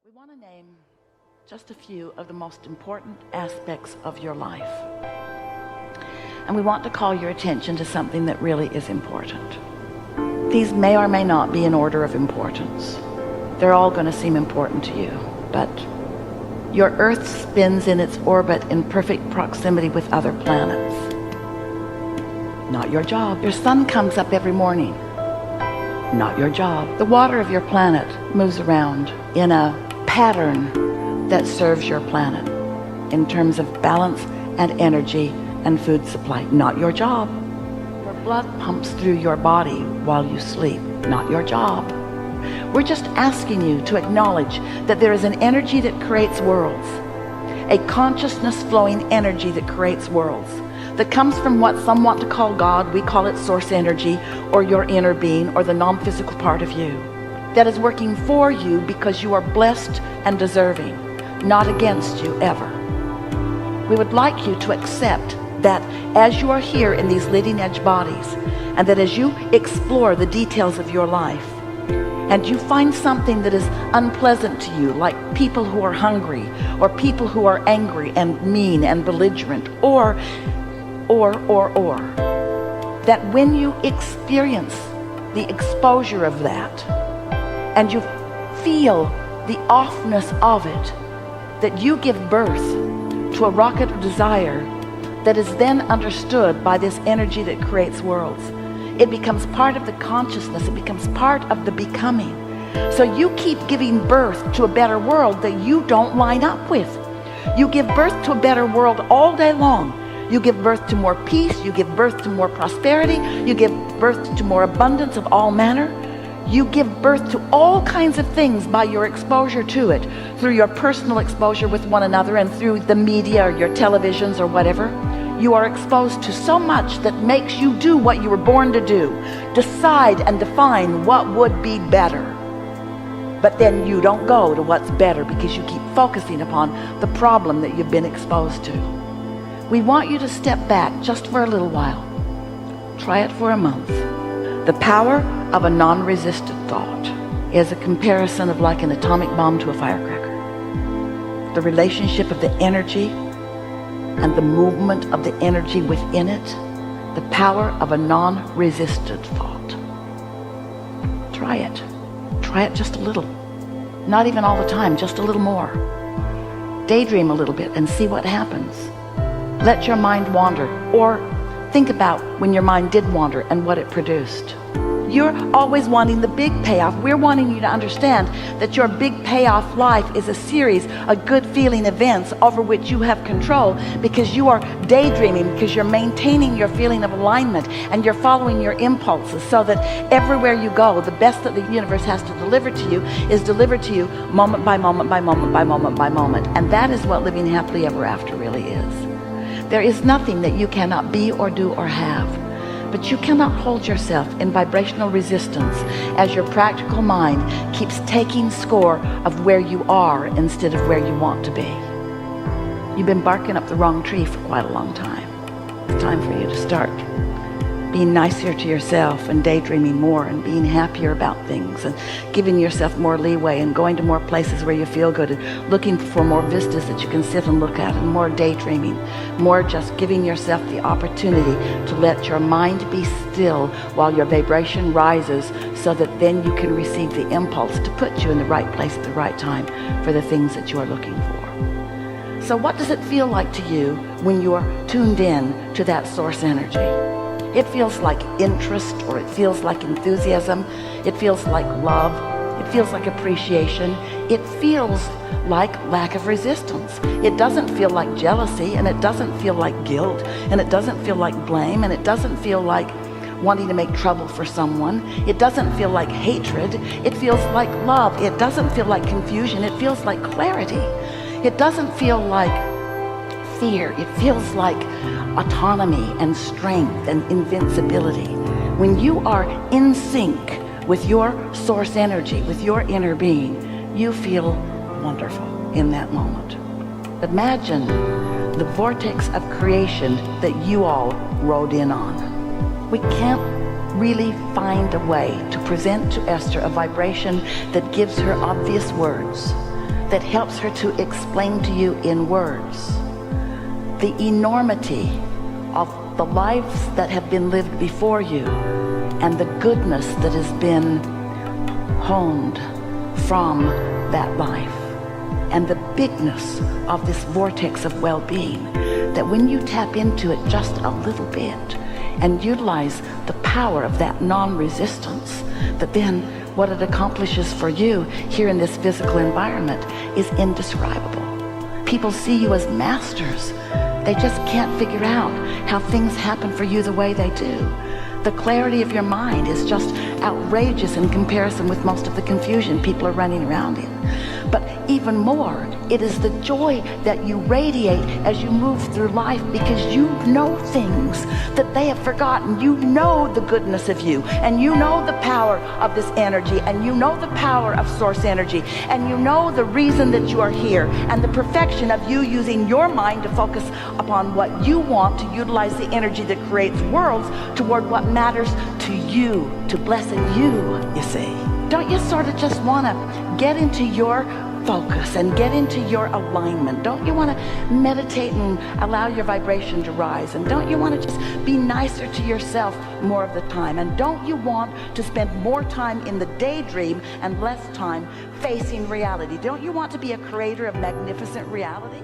We want to name just a few of the most important aspects of your life. And we want to call your attention to something that really is important. These may or may not be in order of importance. They're all going to seem important to you, but your Earth spins in its orbit in perfect proximity with other planets. Not your job. Your sun comes up every morning. Not your job. The water of your planet moves around in a pattern that serves your planet in terms of balance and energy and food supply. Not your job. Your blood pumps through your body while you sleep. Not your job. We're just asking you to acknowledge that there is an energy that creates worlds, a consciousness flowing energy that creates worlds, that comes from what some want to call God. We call it source energy, or your inner being, or the non-physical part of you, that is working for you because you are blessed and deserving, not against you ever. We would like you to accept that as you are here in these leading edge bodies, and that as you explore the details of your life, and you find something that is unpleasant to you, like people who are hungry, or people who are angry and mean and belligerent, or that when you experience the exposure of that, and you feel the offness of it, that you give birth to a rocket of desire that is then understood by this energy that creates worlds. It becomes part of the consciousness. It becomes part of the becoming. So you keep giving birth to a better world that you don't line up with. You give birth to a better world all day long. You give birth to more peace. You give birth to more prosperity. You give birth to more abundance of all manner. You give birth to all kinds of things by your exposure to it, through your personal exposure with one another and through the media or your televisions or whatever. You are exposed to so much that makes you do what you were born to do. Decide and define what would be better. But then you don't go to what's better because you keep focusing upon the problem that you've been exposed to. We want you to step back just for a little while. Try it for a month. The power of a non-resistant thought is a comparison of like an atomic bomb to a firecracker. The relationship of the energy and the movement of the energy within it, the power of a non-resistant thought. Try it. Try it just a little. Not even all the time, just a little more. Daydream a little bit and see what happens. Let your mind wander, or think about when your mind did wander and what it produced. You're always wanting the big payoff. We're wanting you to understand that your big payoff life is a series of good feeling events over which you have control, because you are daydreaming, because you're maintaining your feeling of alignment and you're following your impulses, so that everywhere you go, the best that the universe has to deliver to you is delivered to you moment by moment by moment by moment by moment. And that is what living happily ever after really is. There is nothing that you cannot be or do or have. But you cannot hold yourself in vibrational resistance as your practical mind keeps taking score of where you are instead of where you want to be. You've been barking up the wrong tree for quite a long time. It's time for you to start being nicer to yourself and daydreaming more and being happier about things and giving yourself more leeway and going to more places where you feel good and looking for more vistas that you can sit and look at, and more daydreaming, more just giving yourself the opportunity to let your mind be still while your vibration rises, so that then you can receive the impulse to put you in the right place at the right time for the things that you are looking for. So what does it feel like to you when you are tuned in to that source energy? It feels like interest, or it feels like enthusiasm. It feels like love. It feels like appreciation. It feels like lack of resistance. It doesn't feel like jealousy, and it doesn't feel like guilt, and it doesn't feel like blame, and it doesn't feel like wanting to make trouble for someone. It doesn't feel like hatred. It feels like love. It doesn't feel like confusion. It feels like clarity. It doesn't feel like fear. It feels like autonomy and strength and invincibility. When you are in sync with your source energy, with your inner being, you feel wonderful in that moment. Imagine the vortex of creation that you all rode in on. We can't really find a way to present to Esther a vibration that gives her obvious words, that helps her to explain to you in words the enormity of the lives that have been lived before you and the goodness that has been honed from that life, and the bigness of this vortex of well-being, that when you tap into it just a little bit and utilize the power of that non-resistance, that then what it accomplishes for you here in this physical environment is indescribable. People see you as masters. They just can't figure out how things happen for you the way they do. The clarity of your mind is just outrageous in comparison with most of the confusion people are running around in. But even more, it is the joy that you radiate as you move through life, because you know things that they have forgotten. You know the goodness of you, and you know the power of this energy, and you know the power of source energy, and you know the reason that you are here, and the perfection of you using your mind to focus upon what you want, to utilize the energy that creates worlds toward what matters to you, to blessing you see. Don't you sort of just want to get into your focus and get into your alignment? Don't you want to meditate and allow your vibration to rise? And don't you want to just be nicer to yourself more of the time? And don't you want to spend more time in the daydream and less time facing reality? Don't you want to be a creator of magnificent reality?